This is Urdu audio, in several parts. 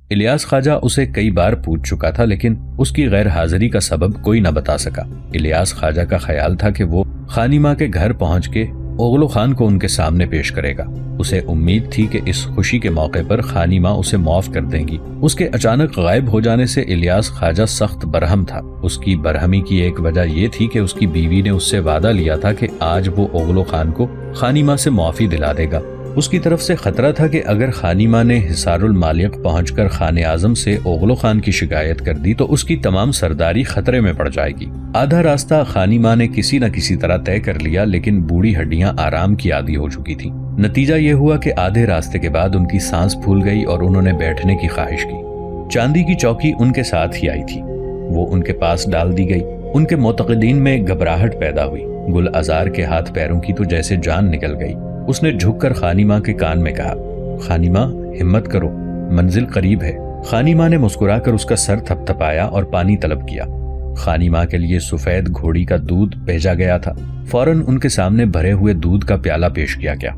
الیاس خواجہ اسے کئی بار پوچھ چکا تھا لیکن اس کی غیر حاضری کا سبب کوئی نہ بتا سکا۔ الیاس خواجہ کا خیال تھا کہ وہ خانی ماں کے گھر پہنچ کے اوغلو خان کو ان کے سامنے پیش کرے گا۔ اسے امید تھی کہ اس خوشی کے موقع پر خانی ماں اسے معاف کر دیں گی۔ اس کے اچانک غائب ہو جانے سے الیاس خواجہ سخت برہم تھا۔ اس کی برہمی کی ایک وجہ یہ تھی کہ اس کی بیوی نے اس سے وعدہ لیا تھا کہ آج وہ اوغلو خان کو خانی ماں سے معافی دلا دے گا۔ اس کی طرف سے خطرہ تھا کہ اگر خانی ماں نے حصار المالک پہنچ کر خان اعظم سے اوغلو خان کی شکایت کر دی تو اس کی تمام سرداری خطرے میں پڑ جائے گی۔ آدھا راستہ خانی ماں نے کسی نہ کسی طرح طے کر لیا لیکن بوڑھی ہڈیاں آرام کی عادی ہو چکی تھیں۔ نتیجہ یہ ہوا کہ آدھے راستے کے بعد ان کی سانس پھول گئی اور انہوں نے بیٹھنے کی خواہش کی۔ چاندی کی چوکی ان کے ساتھ ہی آئی تھی، وہ ان کے پاس ڈال دی گئی۔ ان کے معتقدین میں گھبراہٹ پیدا ہوئی۔ گل ازار کے ہاتھ پیروں کی تو جیسے جان نکل گئی۔ اس نے جھک کر خانی ماں کے کان میں کہا، خانی ماں ہمت کرو، منزل قریب ہے۔ خانی ماں نے مسکرا کر اس کا سر تھپ تھپایا اور پانی طلب کیا۔ خانی ماں کے لیے سفید گھوڑی کا دودھ بھیجا گیا تھا۔ فوراً ان کے سامنے بھرے ہوئے دودھ کا پیالہ پیش کیا گیا۔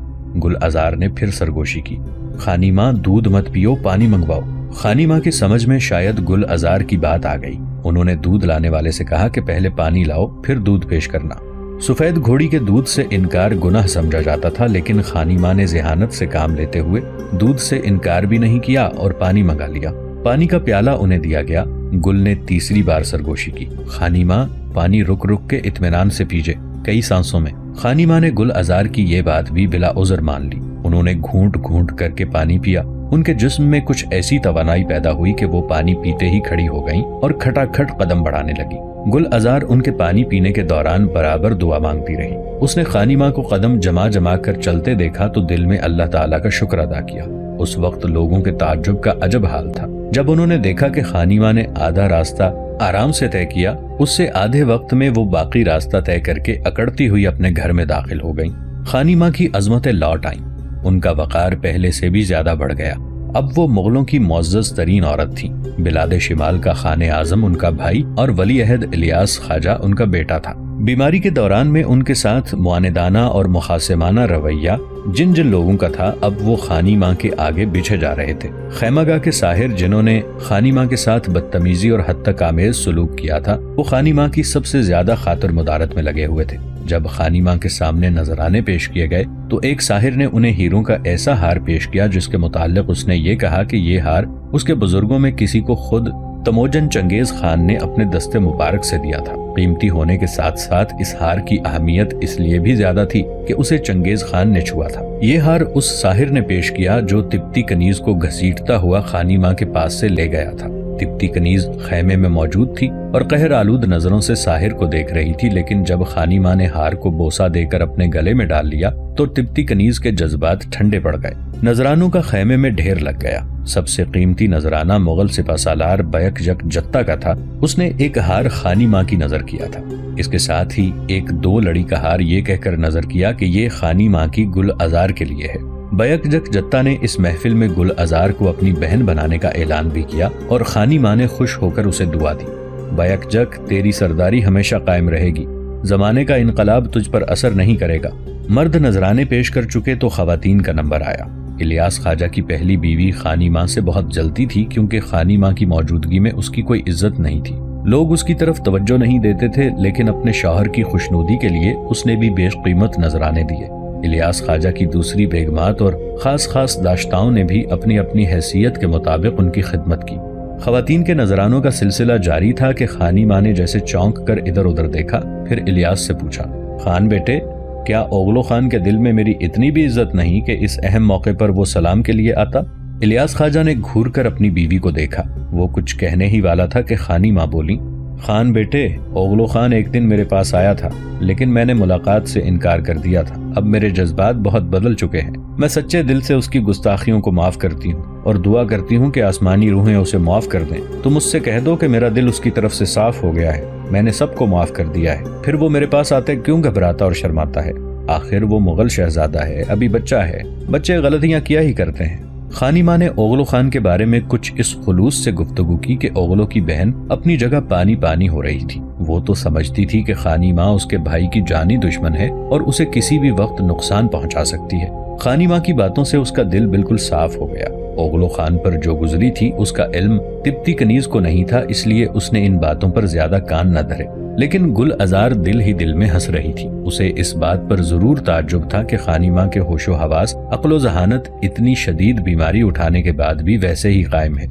گل ازار نے پھر سرگوشی کی، خانی ماں دودھ مت پیو، پانی منگواؤ۔ خانی ماں کی سمجھ میں شاید گل ازار کی بات آ گئی۔ انہوں نے دودھ لانے والے سے کہا کہ پہلے پانی لاؤ پھر دودھ پیش کرنا۔ سفید گھوڑی کے دودھ سے انکار گناہ سمجھا جاتا تھا لیکن خانی ماں نے ذہانت سے کام لیتے ہوئے دودھ سے انکار بھی نہیں کیا اور پانی منگا لیا۔ پانی کا پیالہ انہیں دیا گیا۔ گل نے تیسری بار سرگوشی کی، خانی ماں پانی رک رک کے اطمینان سے پیجے، کئی سانسوں میں۔ خانی ماں نے گل ازار کی یہ بات بھی بلا عذر مان لی۔ انہوں نے گھونٹ گھونٹ کر کے پانی پیا۔ ان کے جسم میں کچھ ایسی توانائی پیدا ہوئی کہ وہ پانی پیتے ہی کھڑی ہو گئیں اور کھٹا کھٹ قدم بڑھانے لگی۔ گل ازار ان کے پانی پینے کے دوران برابر دعا مانگتی رہی۔ اس نے خانی ماں کو قدم جما جما کر چلتے دیکھا تو دل میں اللہ تعالیٰ کا شکر ادا کیا۔ اس وقت لوگوں کے تعجب کا عجب حال تھا جب انہوں نے دیکھا کہ خانی ماں نے آدھا راستہ آرام سے طے کیا، اس سے آدھے وقت میں وہ باقی راستہ طے کر کے اکڑتی ہوئی اپنے گھر میں داخل ہو گئیں۔ خانی ماں کی عظمتیں لوٹ آئیں۔ ان کا وقار پہلے سے بھی زیادہ بڑھ گیا۔ اب وہ مغلوں کی معزز ترین عورت تھی۔ بلاد شمال کا خان اعظم ان کا بھائی اور ولی عہد الیاس خواجہ ان کا بیٹا تھا۔ بیماری کے دوران میں ان کے ساتھ معاندانہ اور مخاصمانہ رویہ جن جن لوگوں کا تھا اب وہ خانی ماں کے آگے بچھے جا رہے تھے۔ خیمہ گاہ کے ساحر جنہوں نے خانی ماں کے ساتھ بدتمیزی اور حد تک آمیز سلوک کیا تھا وہ خانی ماں کی سب سے زیادہ خاطر مدارت میں لگے ہوئے تھے۔ جب خانی ماں کے سامنے نذرانے پیش کیے گئے تو ایک ساحر نے انہیں ہیروں کا ایسا ہار پیش کیا جس کے متعلق اس نے یہ کہا کہ یہ ہار اس کے بزرگوں میں کسی کو خود تموجن چنگیز خان نے اپنے دستے مبارک سے دیا تھا۔ قیمتی ہونے کے ساتھ ساتھ اس ہار کی اہمیت اس لیے بھی زیادہ تھی کہ اسے چنگیز خان نے چھوا تھا۔ یہ ہار اس ساحر نے پیش کیا جو تبتی کنیز کو گھسیٹتا ہوا خانی ماں کے پاس سے لے گیا تھا۔ تبتی کنیز خیمے میں موجود تھی اور قہر آلود نظروں سے ساحر کو دیکھ رہی تھی، لیکن جب خانی ماں نے ہار کو بوسہ دے کر اپنے گلے میں ڈال لیا تو تبتی کنیز کے جذبات ٹھنڈے پڑ گئے۔ نذرانوں کا خیمے میں ڈھیر لگ گیا۔ سب سے قیمتی نذرانہ مغل سپہ سالار بیک جک جتا کا تھا۔ اس نے ایک ہار خانی ماں کی نظر کیا تھا۔ اس کے ساتھ ہی ایک دو لڑی کا ہار یہ کہہ کر نظر کیا کہ یہ خانی ماں کی گل ازار کے لیے ہے۔ بیک جک جتا نے اس محفل میں گل ازار کو اپنی بہن بنانے کا اعلان بھی کیا اور خانی ماں نے خوش ہو کر اسے دعا دی، بیک جک تیری سرداری ہمیشہ قائم رہے گی، زمانے کا انقلاب تجھ پر اثر نہیں کرے گا۔ مرد نذرانے پیش کر چکے تو خواتین کا نمبر آیا۔ الیاس خواجہ کی پہلی بیوی خانی ماں سے بہت جلتی تھی کیونکہ خانی ماں کی موجودگی میں اس کی کوئی عزت نہیں تھی۔ لوگ اس کی طرف توجہ نہیں دیتے تھے، لیکن اپنے شوہر کی خوشنودی کے لیے اس نے بھی بیش قیمت نذرانے دیے۔ الیاس خواجہ کی دوسری بیگمات اور خاص داشتاؤں نے بھی اپنی اپنی حیثیت کے مطابق ان کی خدمت کی۔ خواتین کے نذرانوں کا سلسلہ جاری تھا کہ خانی ماں نے جیسے چونک کر ادھر ادھر دیکھا، پھر الیاس سے پوچھا، خان بیٹے، کیا اوغلو خان کے دل میں میری اتنی بھی عزت نہیں کہ اس اہم موقع پر وہ سلام کے لیے آتا؟ الیاس خواجہ نے گھور کر اپنی بیوی کو دیکھا۔ وہ کچھ کہنے ہی والا تھا کہ خانی ماں بولی، خان بیٹے، اوغلو خان ایک دن میرے پاس آیا تھا لیکن میں نے ملاقات سے انکار کر دیا تھا۔ اب میرے جذبات بہت بدل چکے ہیں۔ میں سچے دل سے اس کی گستاخیوں کو معاف کرتی ہوں اور دعا کرتی ہوں کہ آسمانی روحیں اسے معاف کر دیں۔ تم اس سے کہہ دو کہ میرا دل اس کی طرف سے صاف ہو گیا ہے، میں نے سب کو معاف کر دیا ہے۔ پھر وہ میرے پاس آتے کیوں گھبراتا اور شرماتا ہے؟ آخر وہ مغل شہزادہ ہے، ابھی بچہ ہے، بچے غلطیاں کیا ہی کرتے ہیں۔ خانی ماں نے اوغلو خان کے بارے میں کچھ اس خلوص سے گفتگو کی کہ اوغلو کی بہن اپنی جگہ پانی پانی ہو رہی تھی۔ وہ تو سمجھتی تھی کہ خانی ماں اس کے بھائی کی جانی دشمن ہے اور اسے کسی بھی وقت نقصان پہنچا سکتی ہے۔ خانی ماں کی باتوں سے اس کا دل بالکل صاف ہو گیا۔ اوغلو خان پر جو گزری تھی اس کا علم تبتی کنیز کو نہیں تھا، اس لیے اس نے ان باتوں پر زیادہ کان نہ دھرے، لیکن گل ازار دل ہی دل میں ہنس رہی تھی۔ اسے اس بات پر ضرور تعجب تھا کہ خانی ماں کے ہوش و حواس، عقل و ذہانت اتنی شدید بیماری اٹھانے کے بعد بھی ویسے ہی قائم ہے۔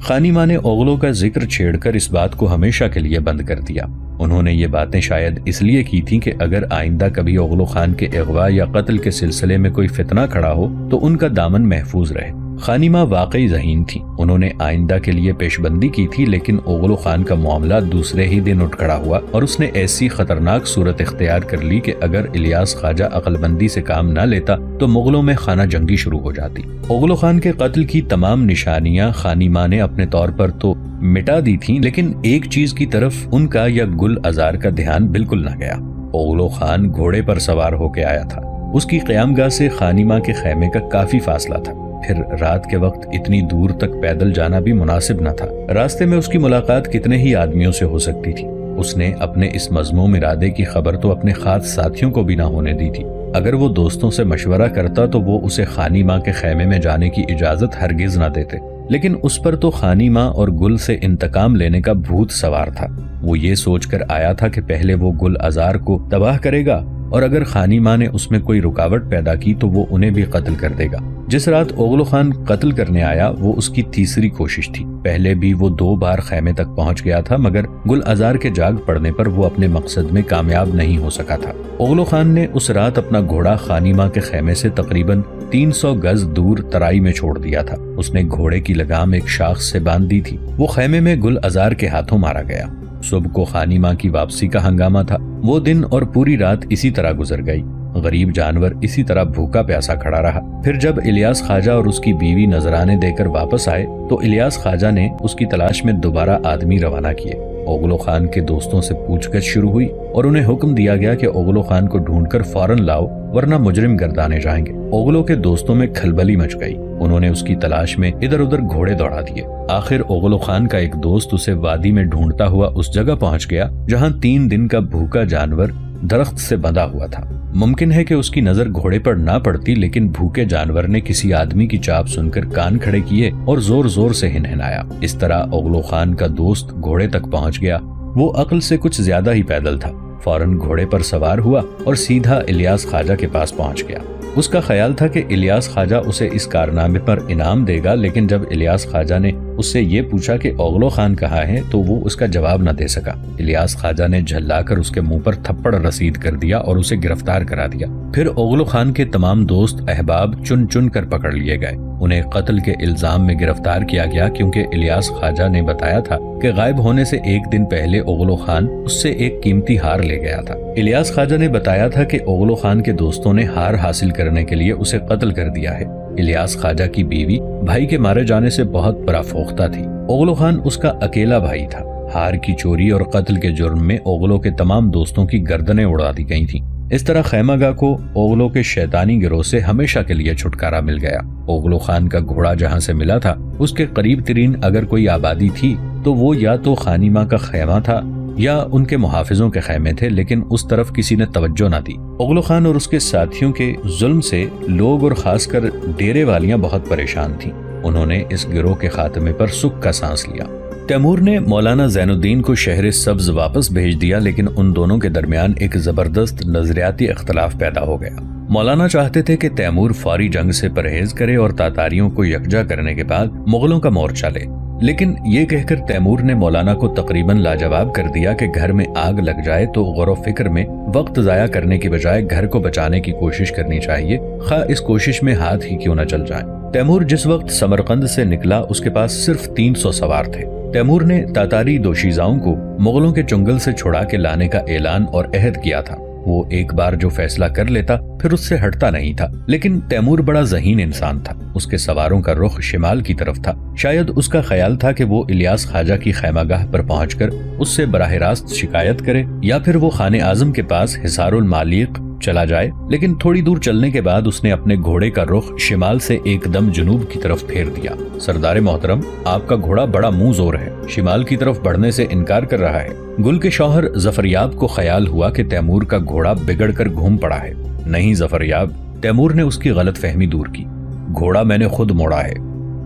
خانی ماں نے اوغلو کا ذکر چھیڑ کر اس بات کو ہمیشہ کے لیے بند کر دیا۔ انہوں نے یہ باتیں شاید اس لیے کی تھیں کہ اگر آئندہ کبھی اوغلو خان کے اغوا یا قتل کے سلسلے میں کوئی فتنہ کھڑا ہو تو ان کا دامن محفوظ رہے۔ خانی ماں واقعی ذہین تھی، انہوں نے آئندہ کے لیے پیش بندی کی تھی، لیکن اوغلو خان کا معاملہ دوسرے ہی دن اٹھ کھڑا ہوا اور اس نے ایسی خطرناک صورت اختیار کر لی کہ اگر الیاس خواجہ عقل بندی سے کام نہ لیتا تو مغلوں میں خانہ جنگی شروع ہو جاتی۔ اوغلو خان کے قتل کی تمام نشانیاں خانی ماں نے اپنے طور پر تو مٹا دی تھیں، لیکن ایک چیز کی طرف ان کا یا گل ازار کا دھیان بالکل نہ گیا۔ اوغلو خان گھوڑے پر سوار ہو کے آیا تھا۔ اس کی قیام گاہ سے خانی ماں کے خیمے کا کافی فاصلہ تھا، پھر رات کے وقت اتنی دور تک پیدل جانا بھی مناسب نہ تھا۔ راستے میں اس کی ملاقات کتنے ہی آدمیوں سے ہو سکتی تھی۔ اس نے اپنے اس مذموم ارادے کی خبر تو اپنے خاص ساتھیوں کو بھی نہ ہونے دی تھی۔ اگر وہ دوستوں سے مشورہ کرتا تو وہ اسے خانی ماں کے خیمے میں جانے کی اجازت ہرگز نہ دیتے، لیکن اس پر تو خانی ماں اور گل سے انتقام لینے کا بھوت سوار تھا۔ وہ یہ سوچ کر آیا تھا کہ پہلے وہ گل ازار کو تباہ کرے گا اور اگر خانی ماں نے اس میں کوئی رکاوٹ پیدا کی تو وہ انہیں بھی قتل کر دے گا۔ جس رات اوغلو خان قتل کرنے آیا وہ اس کی تیسری کوشش تھی۔ پہلے بھی وہ 2 بار خیمے تک پہنچ گیا تھا، مگر گل ازار کے جاگ پڑنے پر وہ اپنے مقصد میں کامیاب نہیں ہو سکا تھا۔ اوغلو خان نے اس رات اپنا گھوڑا خانی ماں کے خیمے سے تقریباً 300 گز دور ترائی میں چھوڑ دیا تھا۔ اس نے گھوڑے کی لگام ایک شاخ سے باندھ دی تھی۔ وہ خیمے میں گل ازار کے ہاتھوں مارا گیا۔ صبح کو خانی ماں کی واپسی کا ہنگامہ تھا۔ وہ دن اور پوری رات اسی طرح گزر گئی۔ غریب جانور اسی طرح بھوکا پیاسا کھڑا رہا۔ پھر جب الیاس خواجہ اور اس کی بیوی نذرانے دے کر واپس آئے تو الیاس خواجہ نے اس کی تلاش میں دوبارہ آدمی روانہ کیے۔ اوغلو خان کے دوستوں سے پوچھ گچھ شروع ہوئی اور انہیں حکم دیا گیا کہ اوغلو خان کو ڈھونڈ کر فوراً لاؤ ورنہ مجرم گردانے جائیں گے۔ اوغلو کے دوستوں میں کھلبلی مچ گئی۔ انہوں نے اس کی تلاش میں ادھر ادھر گھوڑے دوڑا دیے۔ آخر اوغلو خان کا ایک دوست اسے وادی میں ڈھونڈتا ہوا اس جگہ پہنچ گیا جہاں 3 دن کا بھوکا جانور درخت سے بندھا ہوا تھا۔ ممکن ہے کہ اس کی نظر گھوڑے پر نہ پڑتی، لیکن بھوکے جانور نے کسی آدمی کی چاپ سن کر کان کھڑے کیے اور زور زور سے ہنہنایا۔ اس طرح اوغلو خان کا دوست گھوڑے تک پہنچ گیا۔ وہ عقل سے کچھ زیادہ ہی پیدل تھا۔ فوراً گھوڑے پر سوار ہوا اور سیدھا الیاس خواجہ کے پاس پہنچ گیا۔ اس کا خیال تھا کہ الیاس خواجہ اسے اس کارنامے پر انعام دے گا، لیکن جب الیاس خواجہ نے اس سے یہ پوچھا کہ اوغلو خان کہاں ہے تو وہ اس کا جواب نہ دے سکا۔ الیاس خواجہ نے جھلا کر اس کے منہ پر تھپڑ رسید کر دیا اور اسے گرفتار کرا دیا۔ پھر اوغلو خان کے تمام دوست احباب چن چن کر پکڑ لیے گئے۔ انہیں قتل کے الزام میں گرفتار کیا گیا کیونکہ الیاس خواجہ نے بتایا تھا کہ غائب ہونے سے 1 دن پہلے اوغلو خان اس سے ایک قیمتی ہار لے گیا تھا۔ الیاس خواجہ نے بتایا تھا کہ اوغلو خان کے دوستوں نے ہار حاصل کرنے کے لیے اسے قتل کر دیا ہے۔ الیاس خواجہ کی بیوی بھائی کے مارے جانے سے بہت برافوختہ تھی۔ اوغلو خان اس کا اکیلا بھائی تھا۔ ہار کی چوری اور قتل کے جرم میں اوغلو کے تمام دوستوں کی گردنیں اڑا دی گئی تھیں۔ اس طرح خیمہ گاہ کو اوغلو کے شیطانی گروہ سے ہمیشہ کے لیے چھٹکارا مل گیا۔ اوغلو خان کا گھوڑا جہاں سے ملا تھا اس کے قریب ترین اگر کوئی آبادی تھی تو وہ یا تو خانی ماں کا خیمہ تھا یا ان کے محافظوں کے خیمے تھے، لیکن اس طرف کسی نے توجہ نہ دی۔ اوغلو خان اور اس کے ساتھیوں کے ظلم سے لوگ اور خاص کر ڈیرے والیاں بہت پریشان تھیں۔ انہوں نے اس گروہ کے خاتمے پر سکھ کا سانس لیا۔ تیمور نے مولانا زین الدین کو شہر سبز واپس بھیج دیا، لیکن ان دونوں کے درمیان ایک زبردست نظریاتی اختلاف پیدا ہو گیا۔ مولانا چاہتے تھے کہ تیمور فوری جنگ سے پرہیز کرے اور تاتاریوں کو یکجا کرنے کے بعد مغلوں کا مورچہ لے، لیکن یہ کہہ کر تیمور نے مولانا کو تقریباً لاجواب کر دیا کہ گھر میں آگ لگ جائے تو غور و فکر میں وقت ضائع کرنے کی بجائے گھر کو بچانے کی کوشش کرنی چاہیے، خواہ اس کوشش میں ہاتھ ہی کیوں نہ چل جائیں۔ تیمور جس وقت سمرقند سے نکلا اس کے پاس صرف 300 سوار تھے۔ تیمور نے تاتاری دوشیزاؤں کو مغلوں کے چنگل سے چھڑا کے لانے کا اعلان اور عہد کیا تھا۔ وہ ایک بار جو فیصلہ کر لیتا پھر اس سے ہٹتا نہیں تھا، لیکن تیمور بڑا ذہین انسان تھا۔ اس کے سواروں کا رخ شمال کی طرف تھا۔ شاید اس کا خیال تھا کہ وہ الیاس خواجہ کی خیمہ گاہ پر پہنچ کر اس سے براہ راست شکایت کرے یا پھر وہ خان اعظم کے پاس حصار المالیق چلا جائے، لیکن تھوڑی دور چلنے کے بعد اس نے اپنے گھوڑے کا رخ شمال سے ایک دم جنوب کی طرف پھیر دیا۔ سردار محترم، آپ کا گھوڑا بڑا منہ زور ہے، شمال کی طرف بڑھنے سے انکار کر رہا ہے۔ گل کے شوہر ظفریاب کو خیال ہوا کہ تیمور کا گھوڑا بگڑ کر گھوم پڑا ہے۔ نہیں ظفریاب، تیمور نے اس کی غلط فہمی دور کی، گھوڑا میں نے خود موڑا ہے۔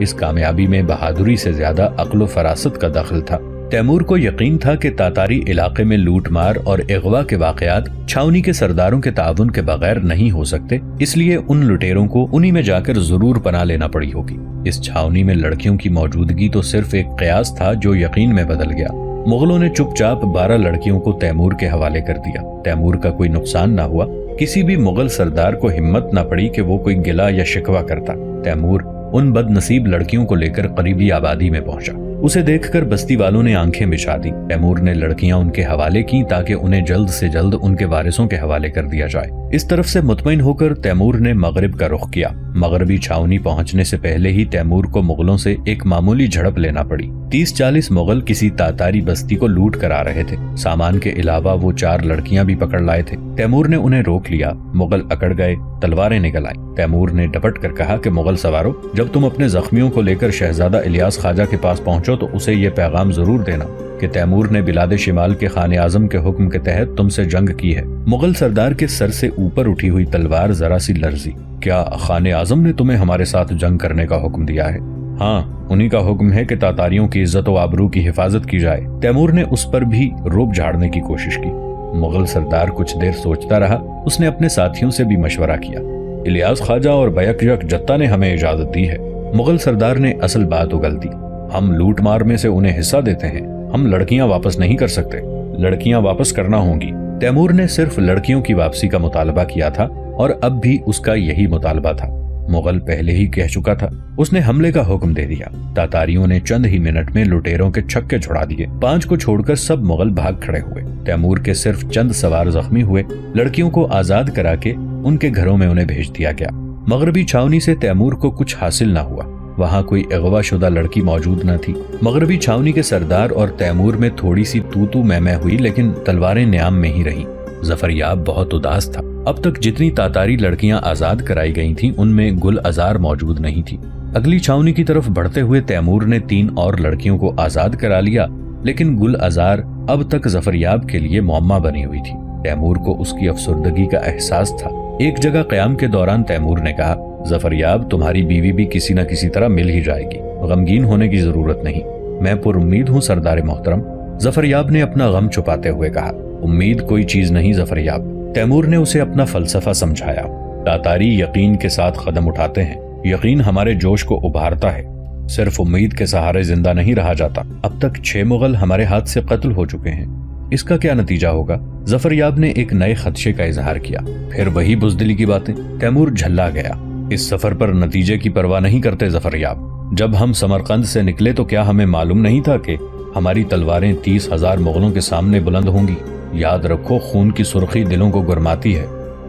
اس کامیابی میں بہادری سے زیادہ عقل و فراست کا دخل تھا۔ تیمور کو یقین تھا کہ تاتاری علاقے میں لوٹ مار اور اغوا کے واقعات چھاونی کے سرداروں کے تعاون کے بغیر نہیں ہو سکتے، اس لیے ان لٹیروں کو انہی میں جا کر ضرور پناہ لینا پڑی ہوگی۔ اس چھاونی میں لڑکیوں کی موجودگی تو صرف ایک قیاس تھا جو یقین میں بدل گیا۔ مغلوں نے چپ چاپ 12 لڑکیوں کو تیمور کے حوالے کر دیا۔ تیمور کا کوئی نقصان نہ ہوا، کسی بھی مغل سردار کو ہمت نہ پڑی کہ وہ کوئی گلہ یا شکوہ کرتا۔ تیمور ان بد نصیب لڑکیوں کو لے کر قریبی آبادی میں پہنچا۔ اسے دیکھ کر بستی والوں نے آنکھیں بچھا دی۔ تیمور نے لڑکیاں ان کے حوالے کی تاکہ انہیں جلد سے جلد ان کے وارثوں کے حوالے کر دیا جائے۔ اس طرف سے مطمئن ہو کر تیمور نے مغرب کا رخ کیا۔ مغربی چھاونی پہنچنے سے پہلے ہی تیمور کو مغلوں سے ایک معمولی جھڑپ لینا پڑی۔ 30-40 مغل کسی تاتاری بستی کو لوٹ کر آ رہے تھے۔ سامان کے علاوہ وہ 4 لڑکیاں بھی پکڑ لائے تھے۔ تیمور نے انہیں روک لیا۔ مغل اکڑ گئے، تلواریں نکل آئیں۔ تیمور نے ڈپٹ کر کہا کہ مغل سواروں، جب تم اپنے زخمیوں کو لے کر شہزادہ الیاس خواجہ کے پاس پہنچو تو اسے یہ پیغام ضرور دینا کہ تیمور نے بلاد شمال کے خان اعظم کے حکم کے تحت تم سے جنگ کی ہے۔ مغل سردار کے سر سے اوپر اٹھی ہوئی تلوار ذرا سی لرزی۔ کیا خان اعظم نے تمہیں ہمارے ساتھ جنگ کرنے کا حکم دیا ہے؟ ہاں، انہی کا حکم ہے کہ تاتاریوں کی عزت و آبرو کی حفاظت کی جائے۔ تیمور نے اس پر بھی روب جھاڑنے کی کوشش کی۔ مغل سردار کچھ دیر سوچتا رہا۔ اس نے اپنے ساتھیوں سے بھی مشورہ کیا۔ الیاس خواجہ اور بیک یک جتہ نے ہمیں اجازت دی ہے۔ مغل سردار نے اصل بات اگل دی۔ ہم لوٹ مار میں سے انہیں حصہ دیتے ہیں، ہم لڑکیاں واپس نہیں کر سکتے۔ لڑکیاں واپس کرنا ہوں گی۔ تیمور نے صرف لڑکیوں کی واپسی کا مطالبہ کیا تھا اور اب بھی اس کا یہی مطالبہ تھا۔ مغل پہلے ہی کہہ چکا تھا۔ اس نے حملے کا حکم دے دیا۔ تاتاریوں نے چند ہی منٹ میں لٹیروں کے چھکے چھڑا دیے۔ 5 کو چھوڑ کر سب مغل بھاگ کھڑے ہوئے۔ تیمور کے صرف چند سوار زخمی ہوئے۔ لڑکیوں کو آزاد کرا کے ان کے گھروں میں انہیں بھیج دیا گیا۔ مغربی چھاونی سے تیمور کو کچھ حاصل نہ ہوا۔ وہاں کوئی اغوا شدہ لڑکی موجود نہ تھی۔ مغربی چھاونی کے سردار اور تیمور میں تھوڑی سی تو میں ہوئی، لیکن تلواریں نیام میں ہی رہیں۔ ظفریاب بہت اداس تھا۔ اب تک جتنی تاتاری لڑکیاں آزاد کرائی گئی تھیں ان میں گل ازار موجود نہیں تھی۔ اگلی چھاونی کی طرف بڑھتے ہوئے تیمور نے 3 اور لڑکیوں کو آزاد کرا لیا، لیکن گل ازار اب تک ظفریاب کے لیے معمہ بنی ہوئی تھی۔ تیمور کو اس کی افسردگی کا احساس تھا۔ ایک جگہ قیام کے دوران تیمور نے کہا، ظفریاب، تمہاری بیوی بھی کسی نہ کسی طرح مل ہی جائے گی، غمگین ہونے کی ضرورت نہیں۔ میں پر امید ہوں سردار محترم۔ ظفریاب نے اپنا غم چھپاتے ہوئے کہا، امید کوئی چیز نہیں ظفریاب۔ تیمور نے اسے اپنا فلسفہ سمجھایا۔ تاتاری یقین کے ساتھ قدم اٹھاتے ہیں، یقین ہمارے جوش کو ابھارتا ہے، صرف امید کے سہارے زندہ نہیں رہا جاتا۔ اب تک 6 مغل ہمارے ہاتھ سے قتل ہو چکے ہیں، اس کا کیا نتیجہ ہوگا؟ ظفریاب نے ایک نئے خدشے کا اظہار کیا۔ پھر وہی بزدلی کی باتیں۔ تیمور جھلا گیا۔ اس سفر پر نتیجے کی پرواہ نہیں کرتے ظفریاب۔ جب ہم سمرقند سے نکلے تو کیا ہمیں معلوم نہیں تھا کہ ہماری تلواریں 30,000 مغلوں کے سامنے بلند ہوں گی؟ یاد رکھو، خون کی سرخی دلوں کو گرماتی ہے۔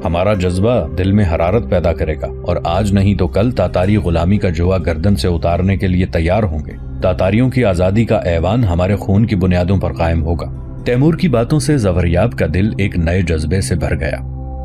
ہمارا جذبہ دل میں حرارت پیدا کرے گا، اور آج نہیں تو کل تاتاری غلامی کا جوا گردن سے اتارنے کے لیے تیار ہوں گے۔ تاتاریوں کی آزادی کا ایوان ہمارے خون کی بنیادوں پر قائم ہوگا۔ تیمور کی باتوں سے ظفریاب کا دل ایک نئے جذبے سے بھر گیا۔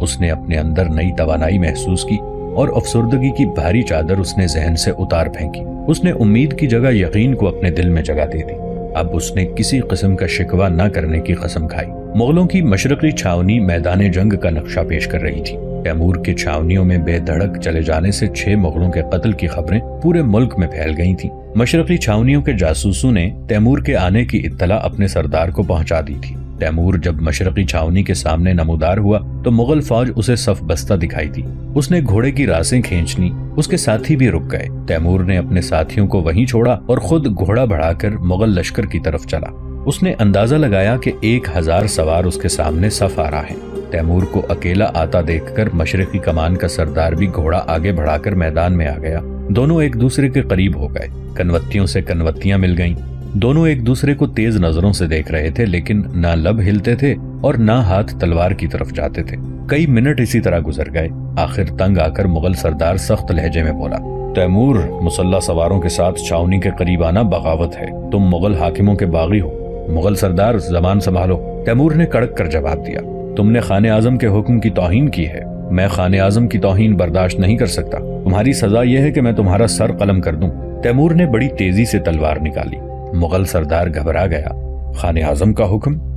اس نے اپنے اندر نئی توانائی محسوس کی اور افسردگی کی بھاری چادر اس نے ذہن سے اتار پھینکی۔ اس نے امید کی جگہ یقین کو اپنے دل میں جگہ دے دی۔ اب اس نے کسی قسم کا شکوہ نہ کرنے کی قسم کھائی۔ مغلوں کی مشرقی چھاونی میدان جنگ کا نقشہ پیش کر رہی تھی۔ تیمور کے چھاونیوں میں بے دھڑک چلے جانے سے 6 مغلوں کے قتل کی خبریں پورے ملک میں پھیل گئی تھیں۔ مشرقی چھاونیوں کے جاسوسوں نے تیمور کے آنے کی اطلاع اپنے سردار کو پہنچا دی تھی۔ تیمور جب مشرقی چھاونی کے سامنے نمودار ہوا تو مغل فوج اسے صف بستہ دکھائی دی۔ اس نے گھوڑے کی راسیں کھینچ لیں، اس کے ساتھی بھی رک گئے۔ تیمور نے اپنے ساتھیوں کو وہیں چھوڑا اور خود گھوڑا بڑھا کر مغل لشکر کی طرف چلا۔ اس نے اندازہ لگایا کہ 1000 سوار اس کے سامنے صف آ رہا ہے۔ تیمور کو اکیلا آتا دیکھ کر مشرقی کمان کا سردار بھی گھوڑا آگے بڑھا کر میدان میں آ گیا۔ دونوں ایک دوسرے کے قریب ہو گئے۔ کنوتیوں سے کنوتیاں مل گئیں۔ دونوں ایک دوسرے کو تیز نظروں سے دیکھ رہے تھے، لیکن نہ لب ہلتے تھے اور نہ ہاتھ تلوار کی طرف جاتے تھے۔ کئی منٹ اسی طرح گزر گئے۔ آخر تنگ آ کر مغل سردار سخت لہجے میں بولا، تیمور، مسلح سواروں کے ساتھ چھاونی کے قریب آنا بغاوت ہے۔ تم مغل حاکموں کے باغی ہو۔ مغل سردار، زبان سنبھالو۔ تیمور نے کڑک کر جواب دیا، تم نے خان اعظم کے حکم کی توہین کی ہے۔ میں خان اعظم کی توہین برداشت نہیں کر سکتا۔ تمہاری سزا یہ ہے کہ میں تمہارا سر قلم کر دوں۔ تیمور نے بڑی تیزی سے تلوار نکالی۔ مغل سردار گھبرا گیا۔ خان اعظم کا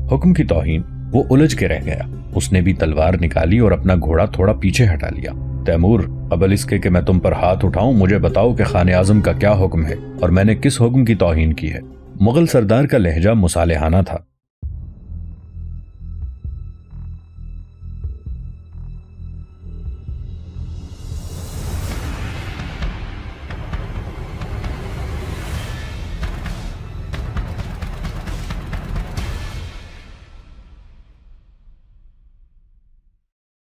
حکم کی توہین؟ وہ الجھ کے رہ گیا۔ اس نے بھی تلوار نکالی اور اپنا گھوڑا تھوڑا پیچھے ہٹا لیا۔ تیمور، قبل اس کے کہ میں تم پر ہاتھ اٹھاؤں مجھے بتاؤ کہ خان اعظم کا کیا حکم ہے اور میں نے کس حکم کی توہین کی ہے؟ مغل سردار کا لہجہ مصالحانہ تھا